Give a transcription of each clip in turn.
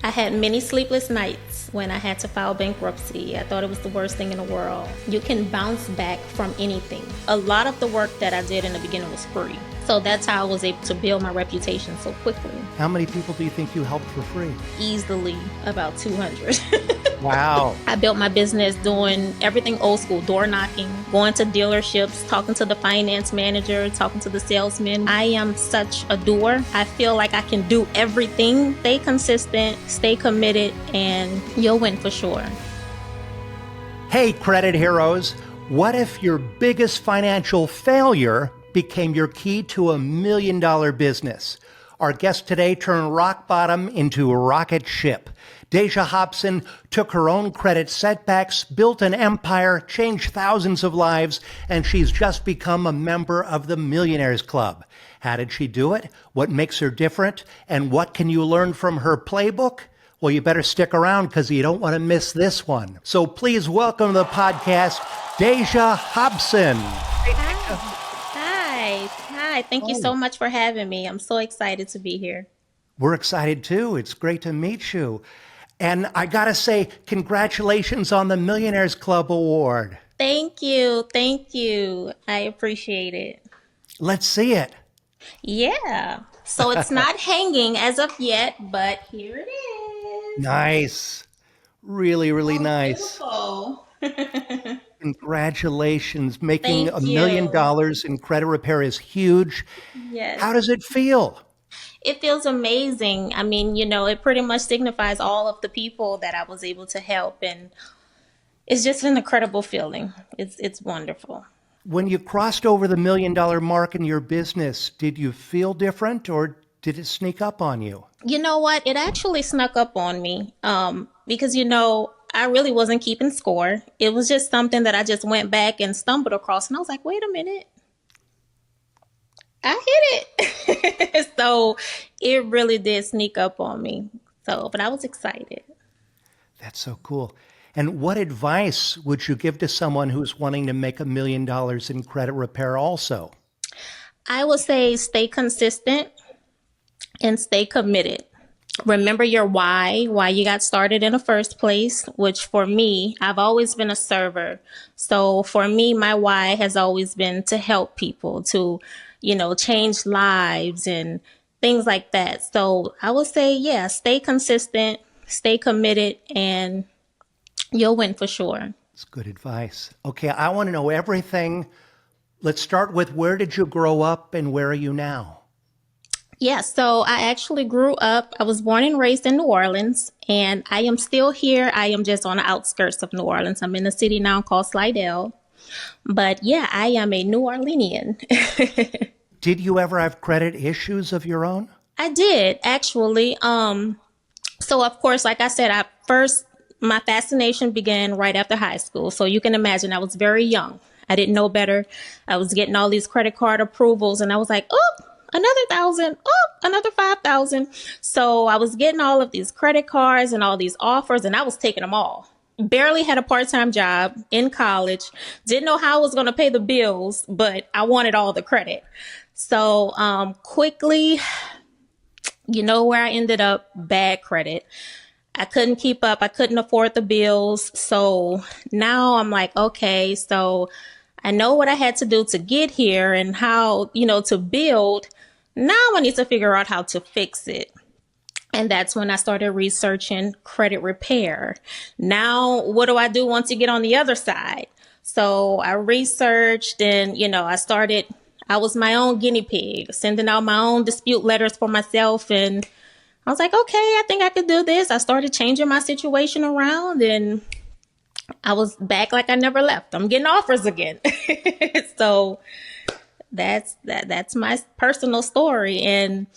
I had many sleepless nights when I had to file bankruptcy. I thought it was the worst thing in the world. You can bounce back from anything. A lot of the work that I did in the beginning was free. So that's how I was able to build my reputation so quickly. How many people do you think you helped for free? Easily about 200. Wow. I built my business doing everything old school, door knocking, going to dealerships, talking to the finance manager, talking to the salesman. I am such a doer. I feel like I can do everything. Stay consistent, stay committed, and you'll win for sure. Hey, credit heroes. What if your biggest financial failure became your key to $1 million business? Our guest today turned rock bottom into a rocket ship. Daija Hopson took her own credit setbacks, built an empire, changed thousands of lives, and she's just become a member of the Millionaires Club. How did she do it? What makes her different? And what can you learn from her playbook? Well, you better stick around because you don't want to miss this one. So please welcome to the podcast, Daija Hopson. Hey, Daija. Hi. Thank you so much for having me. I'm so excited to be here. We're excited too. It's great to meet you. And I got to say, congratulations on the Millionaires Club Award. Thank you. I appreciate it. Let's see it. Yeah. So it's not hanging as of yet, but here it is. Nice. Really, really nice. Beautiful. Congratulations. Making Thank $1 million you. in credit repair is huge. Yes. How does it feel? It feels amazing. I mean, it pretty much signifies all of the people that I was able to help, and it's just an incredible feeling. It's wonderful. When you crossed over the $1 million mark in your business, did you feel different or did it sneak up on you? You know what? It actually snuck up on me because, I really wasn't keeping score. It was just something that I just went back and stumbled across. And I was like, wait a minute. I hit it. So it really did sneak up on me. But I was excited. That's so cool. And what advice would you give to someone who's wanting to make $1 million in credit repair also? I would say stay consistent and stay committed. Remember your why you got started in the first place, which for me, I've always been a server. So for me, my why has always been to help people, to, change lives and things like that. So I would say, stay consistent, stay committed, and you'll win for sure. That's good advice. Okay, I want to know everything. Let's start with, where did you grow up and where are you now? Yeah, so I actually grew up, I was born and raised in New Orleans, and I am still here. I am just on the outskirts of New Orleans. I'm in a city now called Slidell. But yeah, I am a New Orleanian. Did you ever have credit issues of your own? I did, actually. So of course, like I said, my fascination began right after high school. So you can imagine I was very young. I didn't know better. I was getting all these credit card approvals and I was like, oh, another 1,000, oh, another 5,000. So I was getting all of these credit cards and all these offers and I was taking them all. Barely had a part-time job in college. Didn't know how I was going to pay the bills, but I wanted all the credit. So quickly, where I ended up? Bad credit. I couldn't keep up. I couldn't afford the bills. So now I'm like, okay, so I know what I had to do to get here and how, to build. Now I need to figure out how to fix it. And that's when I started researching credit repair. Now, what do I do once you get on the other side? So I researched and, I was my own guinea pig, sending out my own dispute letters for myself. And I was like, okay, I think I could do this. I started changing my situation around and I was back like I never left. I'm getting offers again. So that's my personal story. And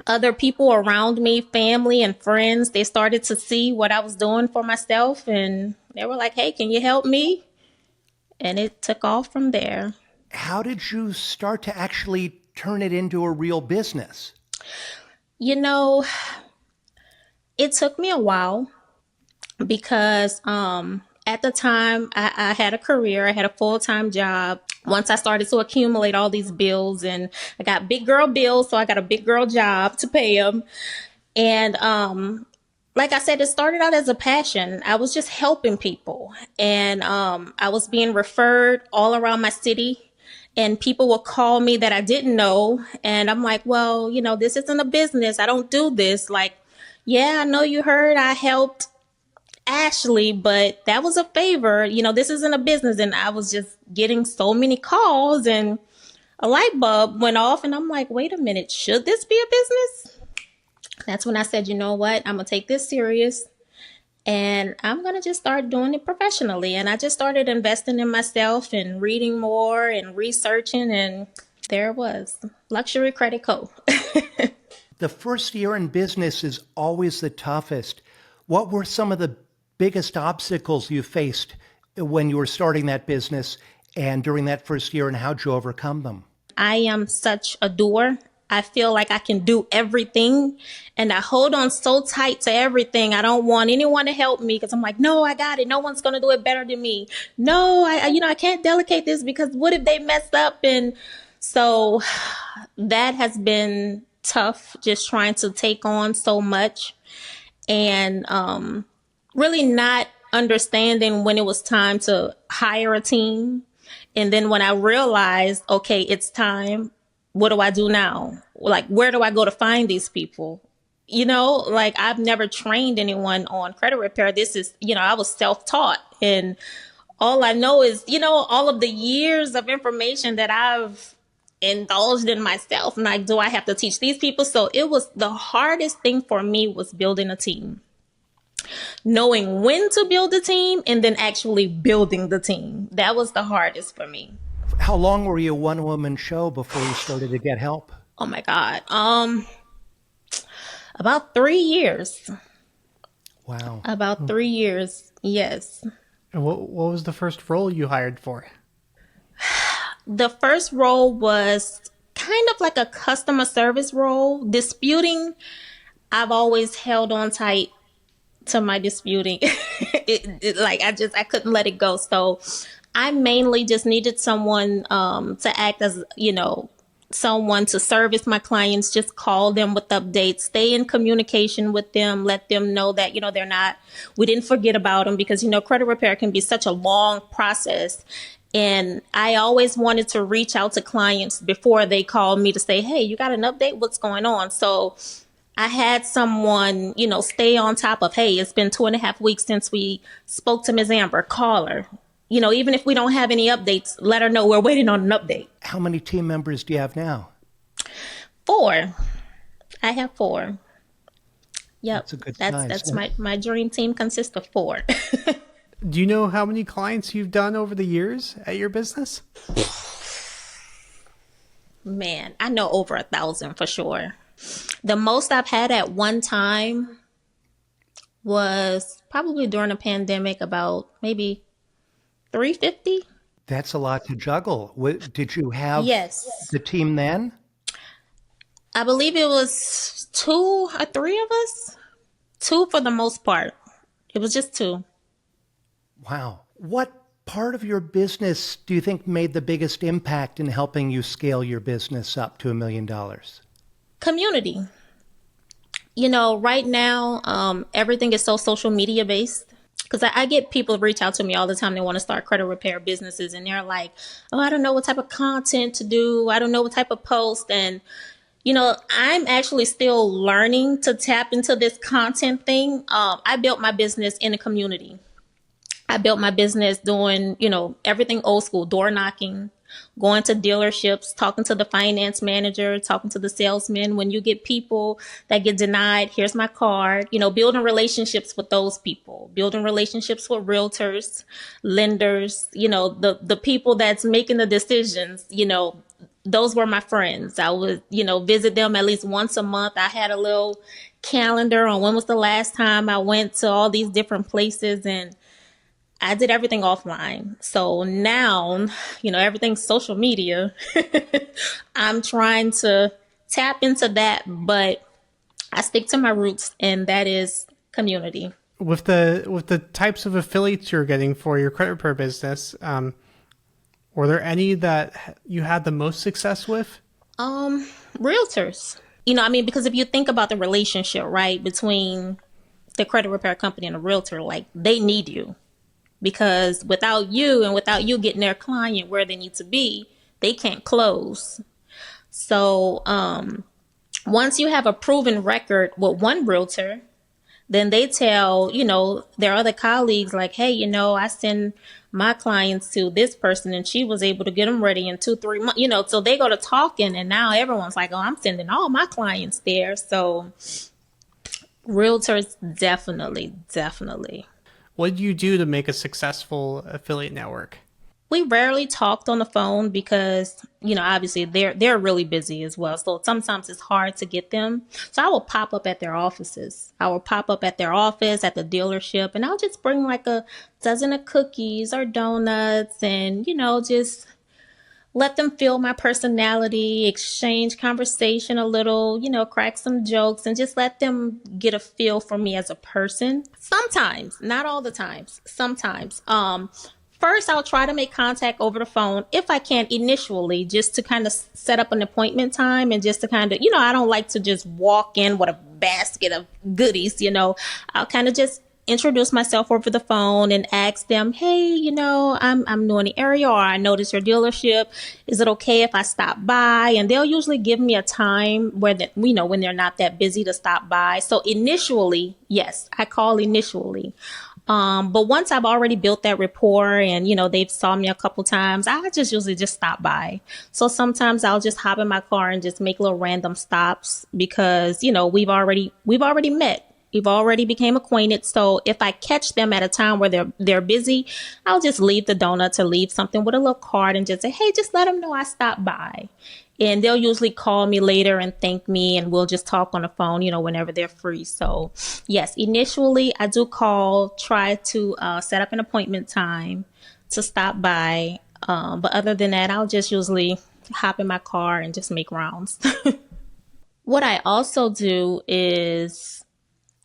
other people around me, family and friends, they started to see what I was doing for myself. And they were like, hey, can you help me? And it took off from there. How did you start to actually turn it into a real business? It took me a while because at the time I had a career, I had a full-time job. Once I started to accumulate all these bills and I got big girl bills, so I got a big girl job to pay them. And like I said, it started out as a passion. I was just helping people, and I was being referred all around my city, and people would call me that I didn't know, and I'm like, well, this isn't a business. I don't do this. Like, yeah, I know you heard I helped Ashley, but that was a favor. This isn't a business, and I was just getting so many calls, and a light bulb went off, and I'm like, wait a minute, should this be a business? That's when I said, you know what, I'm going to take this serious and I'm going to just start doing it professionally. And I just started investing in myself and reading more and researching. And there it was, Luxury Credit Co. The first year in business is always the toughest. What were some of the biggest obstacles you faced when you were starting that business and during that first year, and how'd you overcome them? I am such a doer. I feel like I can do everything and I hold on so tight to everything. I don't want anyone to help me because I'm like, no, I got it. No one's going to do it better than me. No, I can't delegate this because what if they mess up? And so that has been tough, just trying to take on so much and really not understanding when it was time to hire a team. And then when I realized, okay, it's time, what do I do now? Like, where do I go to find these people? Like I've never trained anyone on credit repair. This is, I was self-taught and all I know is, all of the years of information that I've indulged in myself. And like, do I have to teach these people? So it was the hardest thing for me was building a team, knowing when to build a team and then actually building the team. That was the hardest for me. How long were you a one-woman show before you started to get help? Oh my God. About 3 years. Wow. About 3 years. Yes. And what was the first role you hired for? The first role was kind of like a customer service role. Disputing, I've always held on tight to my disputing. I couldn't let it go. So I mainly just needed someone to act as, someone to service my clients, just call them with updates, stay in communication with them, let them know that, we didn't forget about them because, credit repair can be such a long process. And I always wanted to reach out to clients before they called me to say, hey, you got an update? What's going on? So I had someone, stay on top of, hey, it's been 2.5 weeks since we spoke to Ms. Amber, call her. Even if we don't have any updates, let her know we're waiting on an update. How many team members do you have now? 4. I have 4. Yep. That's a good size. That's my dream team consists of 4. Do you know how many clients you've done over the years at your business? Man, I know over 1,000 for sure. The most I've had at one time was probably during the pandemic, about maybe 350. That's a lot to juggle. Did you have Yes. the team then? I believe it was 2 or 3 of us. 2 for the most part. It was just 2. Wow. What part of your business do you think made the biggest impact in helping you scale your business up to $1 million? Community. Right now, everything is so social media based. Because I get people reach out to me all the time. They want to start credit repair businesses. And they're like, oh, I don't know what type of content to do. I don't know what type of post. And, I'm actually still learning to tap into this content thing. I built my business in a community. I built my business doing, everything old school, door knocking, going to dealerships, talking to the finance manager, talking to the salesman. When you get people that get denied, here's my card, building relationships with those people, building relationships with realtors, lenders, the people that's making the decisions, those were my friends. I would, visit them at least once a month. I had a little calendar on when was the last time I went to all these different places, and I did everything offline. So now, everything's social media. I'm trying to tap into that, but I stick to my roots, and that is community. With the types of affiliates you're getting for your credit repair business, were there any that you had the most success with? Realtors. Because if you think about the relationship, right, between the credit repair company and a realtor, like they need you, because without you and without you getting their client where they need to be, they can't close. So once you have a proven record with one realtor, then they tell, their other colleagues, like, hey, I send my clients to this person and she was able to get them ready in 2, 3 months, so they go to talking and now everyone's like, oh, I'm sending all my clients there. So realtors, definitely, definitely. What do you do to make a successful affiliate network? We rarely talked on the phone because, obviously they're really busy as well. So sometimes it's hard to get them. So I will pop up at their offices. I will pop up at their office, at the dealership, and I'll just bring like a dozen of cookies or donuts and, just let them feel my personality, exchange conversation a little, crack some jokes, and just let them get a feel for me as a person. Sometimes, not all the times, sometimes. First, I'll try to make contact over the phone if I can initially, just to kind of set up an appointment time and just to kind of, I don't like to just walk in with a basket of goodies, I'll kind of just introduce myself over the phone and ask them, hey, I'm new in the area, or I notice your dealership. Is it okay if I stop by? And they'll usually give me a time where when they're not that busy to stop by. So initially, yes, I call initially. But once I've already built that rapport and, they've saw me a couple times, I just usually just stop by. So sometimes I'll just hop in my car and just make little random stops because, we've already met. We've already became acquainted. So if I catch them at a time where they're busy, I'll just leave the donuts or leave something with a little card and just say, hey, just let them know I stopped by. And they'll usually call me later and thank me, and we'll just talk on the phone, whenever they're free. So yes, initially I do try to set up an appointment time to stop by. But other than that, I'll just usually hop in my car and just make rounds. What I also do is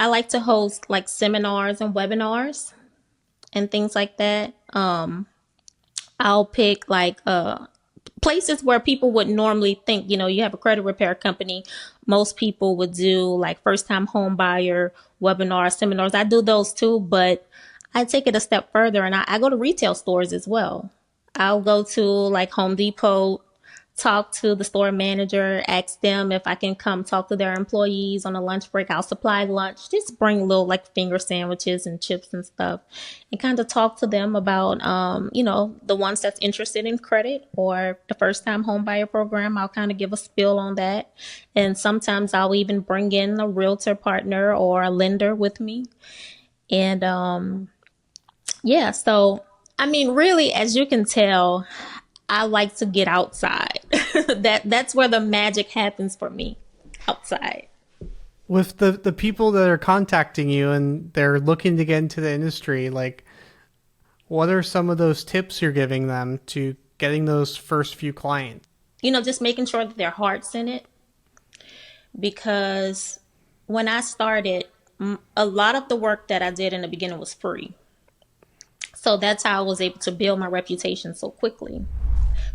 I like to host like seminars and webinars and things like that. I'll pick like places where people would normally think, you have a credit repair company. Most people would do like first time home buyer webinars, seminars. I do those too, but I take it a step further and I go to retail stores as well. I'll go to like Home Depot, talk to the store manager, ask them if I can come talk to their employees on a lunch break. I'll supply lunch, just bring little like finger sandwiches and chips and stuff, and kind of talk to them about, the ones that's interested in credit or the first time home buyer program. I'll kind of give a spiel on that. And sometimes I'll even bring in a realtor partner or a lender with me. And, yeah, so, really, as you can tell, I like to get outside. That's where the magic happens for me, outside. With the people that are contacting you and they're looking to get into the industry, like, what are some of those tips you're giving them to getting those first few clients? Just making sure that their heart's in it. Because when I started, a lot of the work that I did in the beginning was free. So that's how I was able to build my reputation so quickly.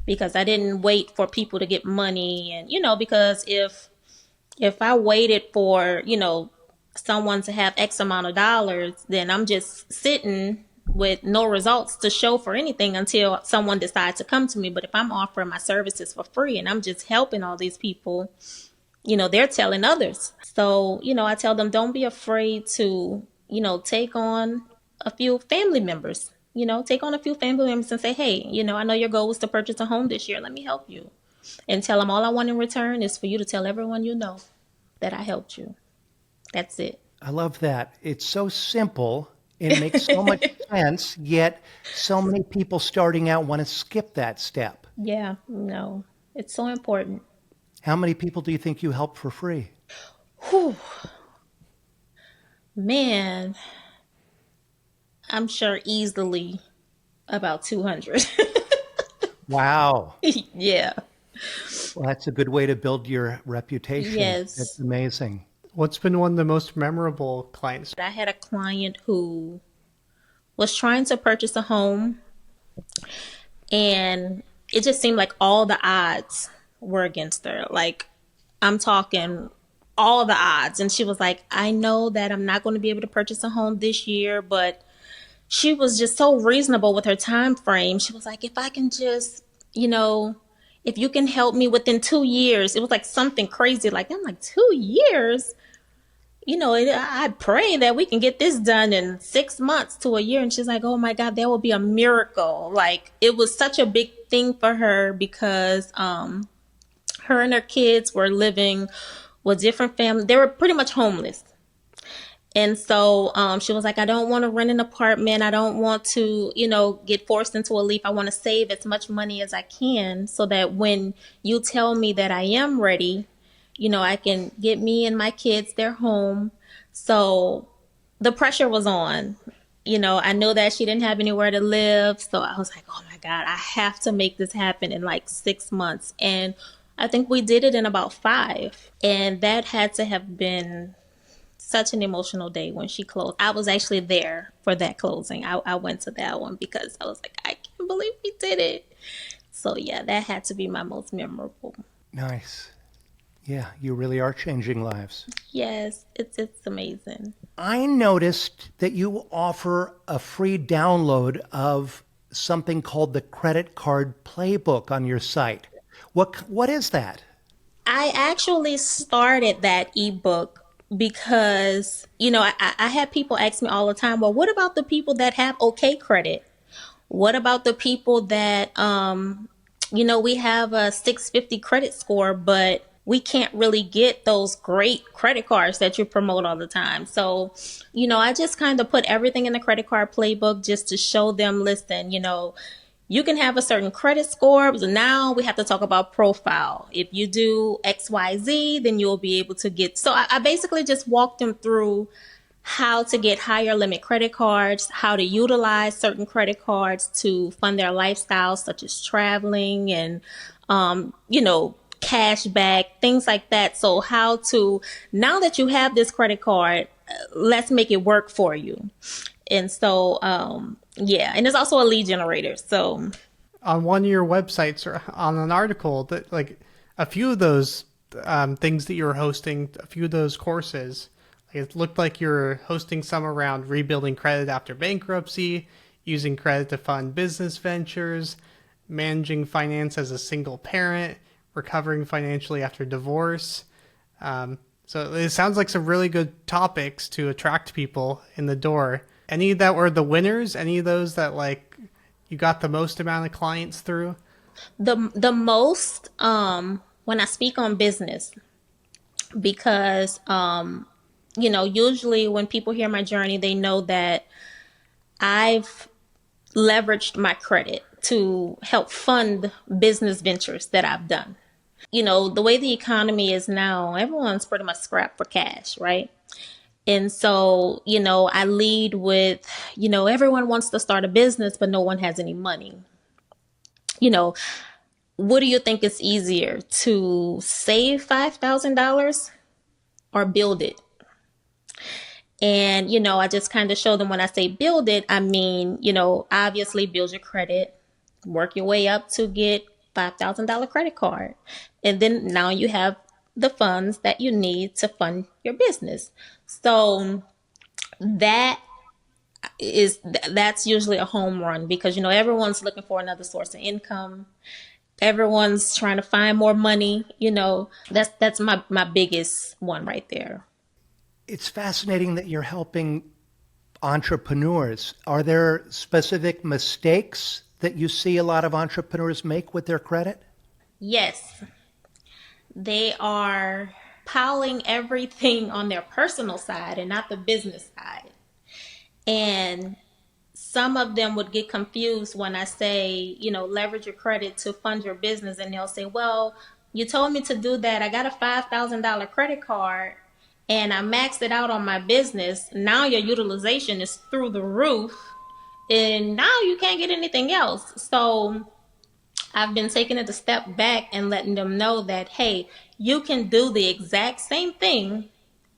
Because I didn't wait for people to get money. And, because if I waited for, someone to have X amount of dollars, then I'm just sitting with no results to show for anything until someone decides to come to me. But if I'm offering my services for free and I'm just helping all these people, they're telling others. So, I tell them, don't be afraid to, take on a few family members. Take on a few family members and say, hey, I know your goal was to purchase a home this year. Let me help you. And tell them all I want in return is for you to tell everyone you know that I helped you. That's it. I love that. It's so simple. It makes so much sense, yet so many people starting out want to skip that step. Yeah, no, it's so important. How many people do you think you help for free? Whew. Man, I'm sure easily about 200. Wow. Yeah. Well, that's a good way to build your reputation. Yes. That's amazing. What's been one of the most memorable clients? I had a client who was trying to purchase a home, and it just seemed like all the odds were against her. Like, I'm talking all the odds. And she was like, I know that I'm not going to be able to purchase a home this year, but she was just so reasonable with her time frame. She was like, if I can just, you know, if you can help me within 2 years, it was like something crazy. Like, I'm like, 2 years? I pray that we can get this done in 6 months to a year. And she's like, oh my God, that will be a miracle. Like, it was such a big thing for her because her and her kids were living with different families. They were pretty much homeless. And so she was like, I don't want to rent an apartment. I don't want to, get forced into a leap. I want to save as much money as I can so that when you tell me that I am ready, I can get me and my kids their home. So the pressure was on. I know that she didn't have anywhere to live. So I was like, oh my God, I have to make this happen in like 6 months. And I think we did it in about 5. And that had to have been such an emotional day when she closed. I was actually there for that closing. I went to that one because I was like, I can't believe we did it. So yeah, that had to be my most memorable. Nice. Yeah, you really are changing lives. Yes, it's amazing. I noticed that you offer a free download of something called the credit card playbook on your site. What is that? I actually started that ebook because, I had people ask me all the time, well, what about the people that have okay credit? What about the people that, we have a 650 credit score, but we can't really get those great credit cards that you promote all the time. So, I just kind of put everything in the credit card playbook just to show them, listen, you can have a certain credit score. But now we have to talk about profile. If you do XYZ, then you'll be able to get. So I basically just walked them through how to get higher limit credit cards, how to utilize certain credit cards to fund their lifestyles, such as traveling and, cash back, things like that. So how to, now that you have this credit card, let's make it work for you. And so, yeah, and there's also a lead generator. So On one of your websites or on an article that like a few of those things that you were hosting, a few of those courses, it looked like you were hosting some around rebuilding credit after bankruptcy, using credit to fund business ventures, managing finance as a single parent, recovering financially after divorce. So it sounds like some really good topics to attract people in the door. Any that were the winners? Any of those that like you got the most amount of clients through? the most when I speak on business, because usually when people hear my journey, they know that I've leveraged my credit to help fund business ventures that I've done. The way the economy is now, everyone's pretty much strapped for cash, right? And so, I lead with, everyone wants to start a business, but no one has any money. You know, what do you think is easier, to save $5,000 or build it? And, I just kind of show them, when I say build it, I mean, obviously build your credit, work your way up to get $5,000 credit card. And then now you have the funds that you need to fund your business. So that that's usually a home run because, everyone's looking for another source of income. Everyone's trying to find more money. That's my biggest one right there. It's fascinating that you're helping entrepreneurs. Are there specific mistakes that you see a lot of entrepreneurs make with their credit? Yes, they are piling everything on their personal side and not the business side. And some of them would get confused when I say, leverage your credit to fund your business. And they'll say, well, you told me to do that. I got a $5,000 credit card and I maxed it out on my business. Now your utilization is through the roof and now you can't get anything else. So I've been taking it a step back and letting them know that, hey, you can do the exact same thing,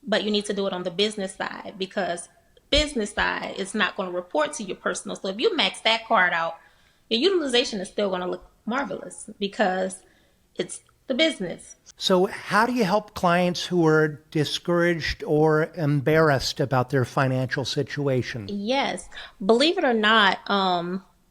but you need to do it on the business side, because business side is not going to report to your personal. So if you max that card out, your utilization is still going to look marvelous because it's the business. So, how do you help clients who are discouraged or embarrassed about their financial situation? Yes, believe it or not,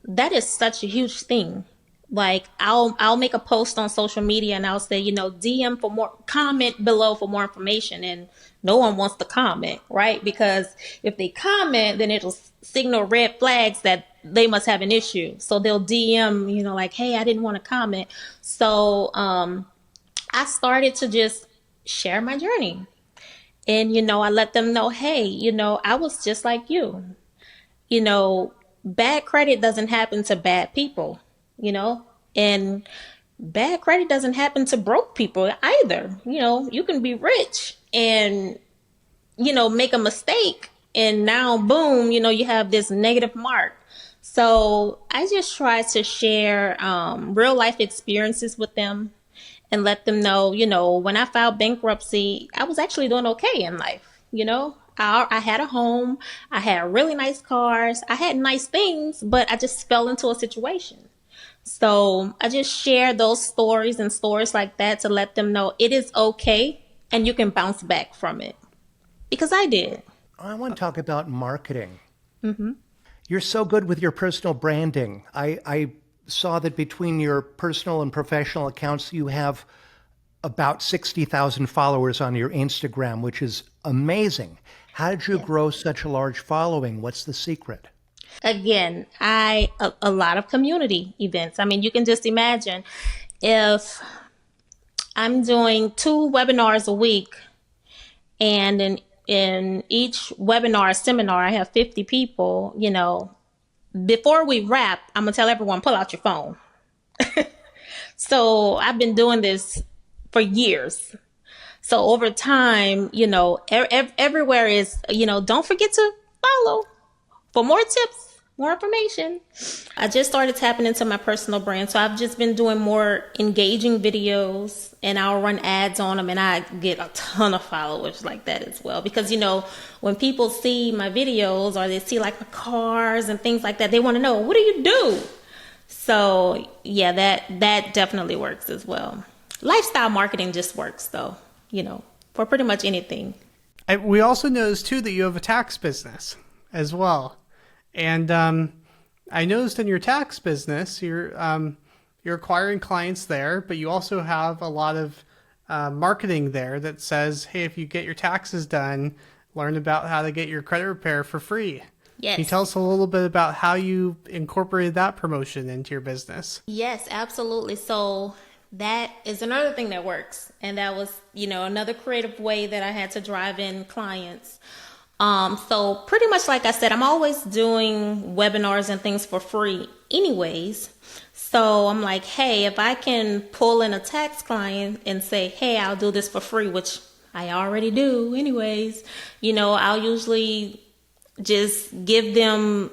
that is such a huge thing. Like I'll make a post on social media and I'll say, DM for more, comment below for more information, and no one wants to comment, right? Because if they comment, then it'll signal red flags that they must have an issue. So they'll DM, like, hey, I didn't want to comment. So I started to just share my journey. And, I let them know, hey, I was just like you. You know, Bad credit doesn't happen to bad people, and bad credit doesn't happen to broke people either. You can be rich and, make a mistake, and now, boom, you have this negative mark. So I just try to share real life experiences with them and let them know, when I filed bankruptcy, I was actually doing okay in life. I had a home, I had really nice cars, I had nice things, but I just fell into a situation. So I just share those stories and stories like that to let them know it is okay and you can bounce back from it. Because I did. I want to talk about marketing. You're so good with your personal branding. I saw that between your personal and professional accounts, you have about 60,000 followers on your Instagram, which is amazing. How did you grow such a large following? What's the secret? Again, a lot of community events. I mean, you can just imagine if I'm doing 2 webinars a week, and in each webinar seminar, I have 50 people, before we wrap, I'm going to tell everyone, pull out your phone. So I've been doing this for years. So over time, everywhere is, don't forget to follow for more tips, more information. I just started tapping into my personal brand. So I've just been doing more engaging videos, and I'll run ads on them, and I get a ton of followers like that as well. Because, when people see my videos or they see like my cars and things like that, they want to know, what do you do? So yeah, that definitely works as well. Lifestyle marketing just works though, for pretty much anything. We also noticed too that you have a tax business as well. And I noticed in your tax business, you're acquiring clients there, but you also have a lot of marketing there that says, hey, if you get your taxes done, learn about how to get your credit repair for free. Yes. Can you tell us a little bit about how you incorporated that promotion into your business? Yes, absolutely. So that is another thing that works. And that was, another creative way that I had to drive in clients. So pretty much like I said, I'm always doing webinars and things for free anyways. So I'm like, hey, if I can pull in a tax client and say, hey, I'll do this for free, which I already do anyways, I'll usually just give them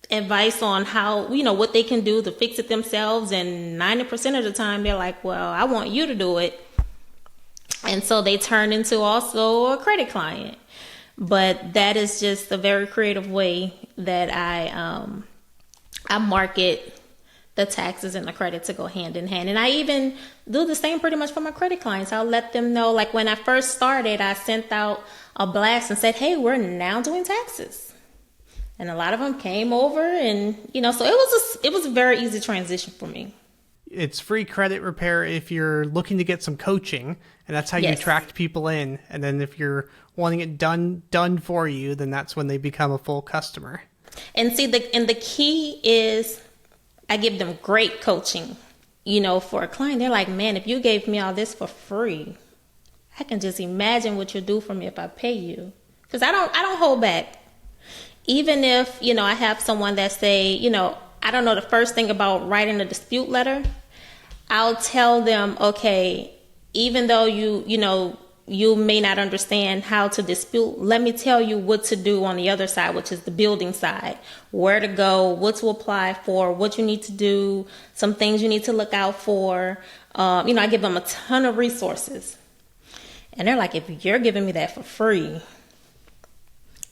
advice on how, what they can do to fix it themselves. And 90% of the time they're like, well, I want you to do it. And so they turn into also a credit client. But that is just a very creative way that I market the taxes and the credit to go hand in hand. And I even do the same pretty much for my credit clients. I'll let them know, like when I first started, I sent out a blast and said, hey, we're now doing taxes. And a lot of them came over, and, so it was a very easy transition for me. It's free credit repair if you're looking to get some coaching, and that's how you attract people in. And then if you're wanting it done for you, then that's when they become a full customer. And see, the key is I give them great coaching. For a client, they're like, man, if you gave me all this for free, I can just imagine what you'll do for me if I pay you. Because I don't hold back. Even if, I have someone that say, I don't know the first thing about writing a dispute letter, I'll tell them, okay, even though you may not understand how to dispute, let me tell you what to do on the other side, which is the building side, where to go, what to apply for, what you need to do, some things you need to look out for. I give them a ton of resources. And they're like, if you're giving me that for free,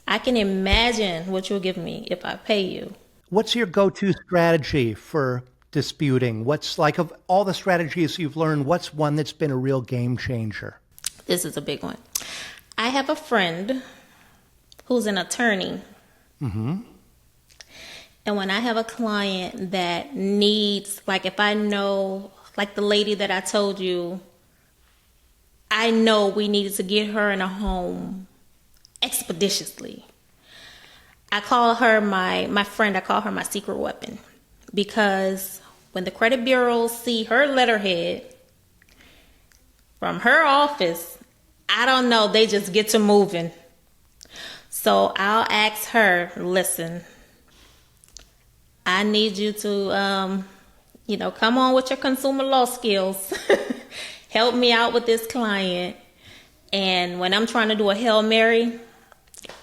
I can imagine what you'll give me if I pay you. What's your go-to strategy for disputing? What's like of all the strategies you've learned, what's one that's been a real game changer? This is a big one. I have a friend who's an attorney. Mm-hmm. And when I have a client that needs, like if I know, like the lady that I told you, I know we needed to get her in a home expeditiously. I call her my friend, I call her my secret weapon. Because when the credit bureaus see her letterhead from her office, I don't know, they just get to moving. So I'll ask her, listen, I need you to, come on with your consumer law skills. Help me out with this client. And when I'm trying to do a Hail Mary,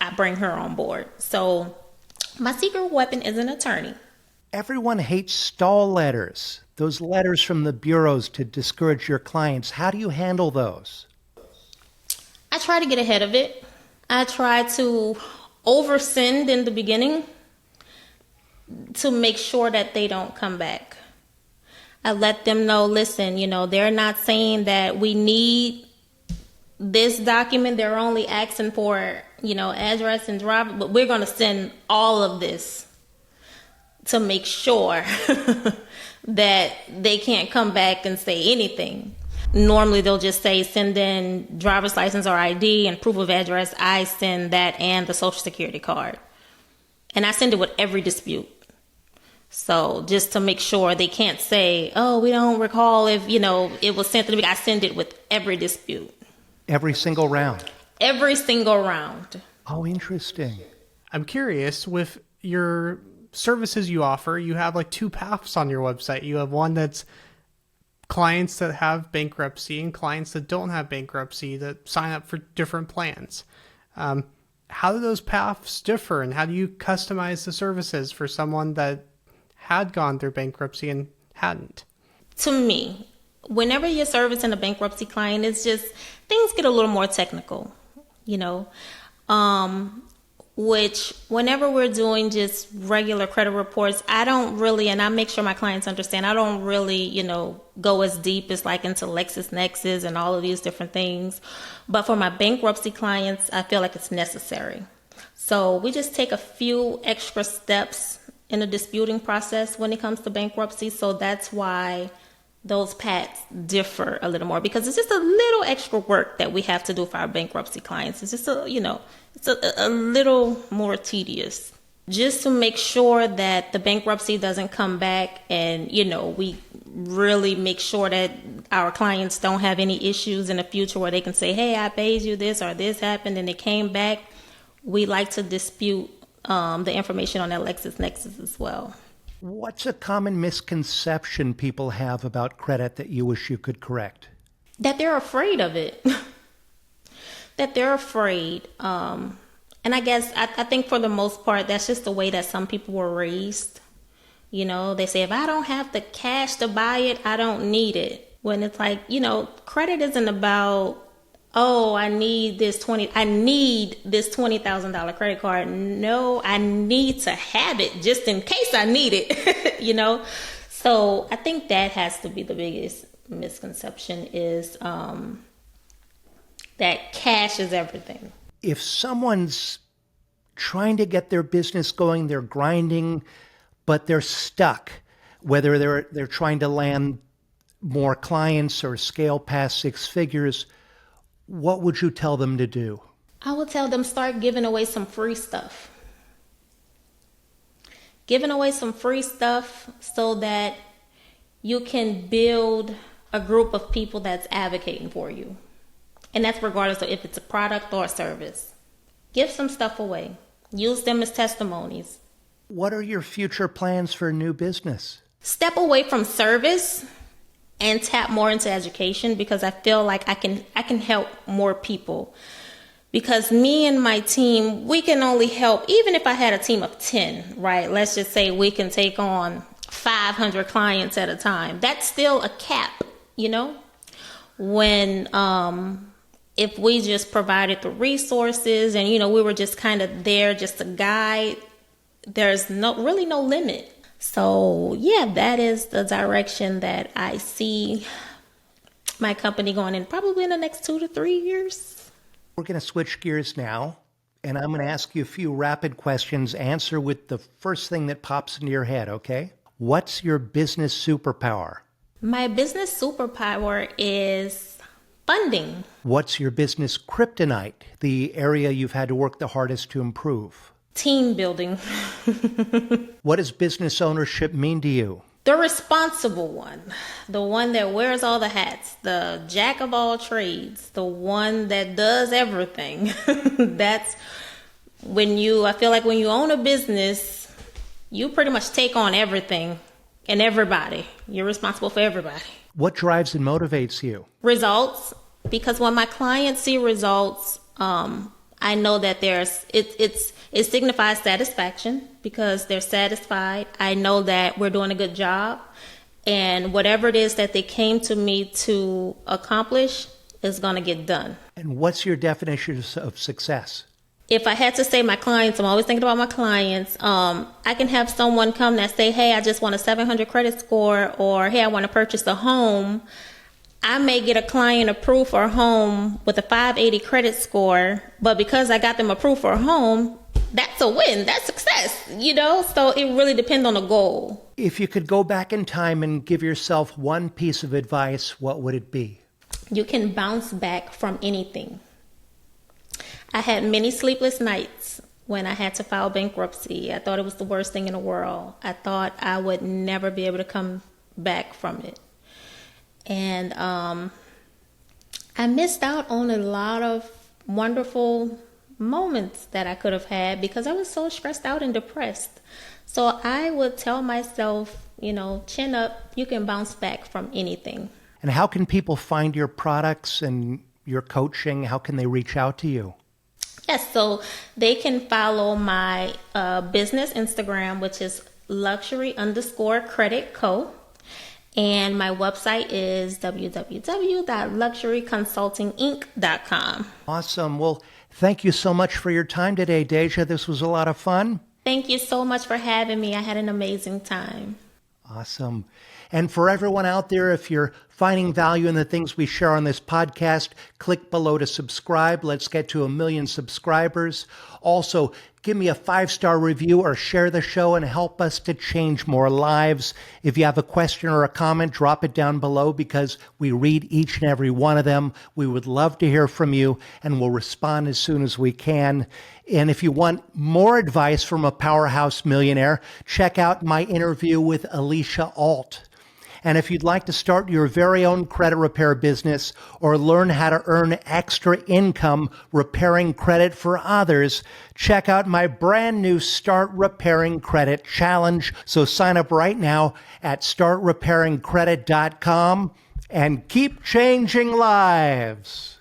I bring her on board. So my secret weapon is an attorney. Everyone hates stall letters, those letters from the bureaus to discourage your clients. How do you handle those? I try to get ahead of it. I try to oversend in the beginning to make sure that they don't come back. I let them know, listen, they're not saying that we need this document. They're only asking for, address and driver, but we're going to send all of this to make sure that they can't come back and say anything. Normally they'll just say send in driver's license or ID and proof of address. I send that and the social security card. And I send it with every dispute. So just to make sure they can't say, oh, we don't recall if, it was sent to me. I send it with every dispute. Every single round? Every single round. Oh, interesting. I'm curious, with your services you offer, you have like two paths on your website. You have one that's clients that have bankruptcy and clients that don't have bankruptcy that sign up for different plans. How do those paths differ, and how do you customize the services for someone that had gone through bankruptcy and hadn't? To me, whenever you're servicing a bankruptcy client, it's just things get a little more technical, which whenever we're doing just regular credit reports, I don't really, and I make sure my clients understand, I don't really, go as deep as like into LexisNexis and all of these different things. But for my bankruptcy clients, I feel like it's necessary. So we just take a few extra steps in the disputing process when it comes to bankruptcy. So that's why those paths differ a little more, because it's just a little extra work that we have to do for our bankruptcy clients. It's just it's a little more tedious, just to make sure that the bankruptcy doesn't come back, and we really make sure that our clients don't have any issues in the future where they can say, hey, I paid you this or this happened and it came back. We like to dispute the information on that LexisNexis as well. What's a common misconception people have about credit that you wish you could correct? That they're afraid of it. That they're afraid. And I guess I think for the most part, that's just the way that some people were raised. They say, if I don't have the cash to buy it, I don't need it. When it's like, credit isn't about, oh, I need this $20,000 credit card. No, I need to have it just in case I need it, So I think that has to be the biggest misconception, is that cash is everything. If someone's trying to get their business going, they're grinding, but they're stuck, whether they're trying to land more clients or scale past six figures, what would you tell them to do? I would tell them start giving away some free stuff. Giving away some free stuff so that you can build a group of people that's advocating for you. And that's regardless of if it's a product or a service. Give some stuff away. Use them as testimonies. What are your future plans for new business? Step away from service and tap more into education, because I feel like I can help more people. Because me and my team, we can only help, even if I had a team of 10, right? Let's just say we can take on 500 clients at a time. That's still a cap, when if we just provided the resources and, we were just kind of there just to guide, there's really no limit. So, yeah, that is the direction that I see my company going in probably in the next 2 to 3 years. We're going to switch gears now, and I'm going to ask you a few rapid questions. Answer with the first thing that pops into your head, okay? What's your business superpower? My business superpower is funding. What's your business kryptonite, the area you've had to work the hardest to improve? Team building. What does business ownership mean to you? The responsible one, the one that wears all the hats, the jack of all trades, the one that does everything. That's I feel like when you own a business, you pretty much take on everything and everybody. You're responsible for everybody. What drives and motivates you? Results, because when my clients see results, I know that it signifies satisfaction because they're satisfied. I know that we're doing a good job, and whatever it is that they came to me to accomplish is going to get done. And what's your definition of success? If I had to say my clients, I'm always thinking about my clients. I can have someone come that say, hey, I just want a 700 credit score, or hey, I want to purchase a home. I may get a client approved for a home with a 580 credit score, but because I got them approved for a home, that's a win. That's success, So it really depends on the goal. If you could go back in time and give yourself one piece of advice, what would it be? You can bounce back from anything. I had many sleepless nights when I had to file bankruptcy. I thought it was the worst thing in the world. I thought I would never be able to come back from it. And I missed out on a lot of wonderful moments that I could have had because I was so stressed out and depressed. So I would tell myself, chin up, you can bounce back from anything. And how can people find your products and your coaching? How can they reach out to you? Yes, so they can follow my business Instagram, which is luxury_credit_co. And my website is www.luxuryconsultinginc.com. Awesome. Well, thank you so much for your time today, Daija. This was a lot of fun. Thank you so much for having me. I had an amazing time. Awesome. And for everyone out there, if you're finding value in the things we share on this podcast, click below to subscribe. Let's get to 1 million subscribers. Also, give me a 5-star review or share the show and help us to change more lives. If you have a question or a comment, drop it down below because we read each and every one of them. We would love to hear from you and we'll respond as soon as we can. And if you want more advice from a powerhouse millionaire, check out my interview with Alicia Alt. And if you'd like to start your very own credit repair business or learn how to earn extra income repairing credit for others, check out my brand new Start Repairing Credit Challenge. So sign up right now at startrepairingcredit.com and keep changing lives.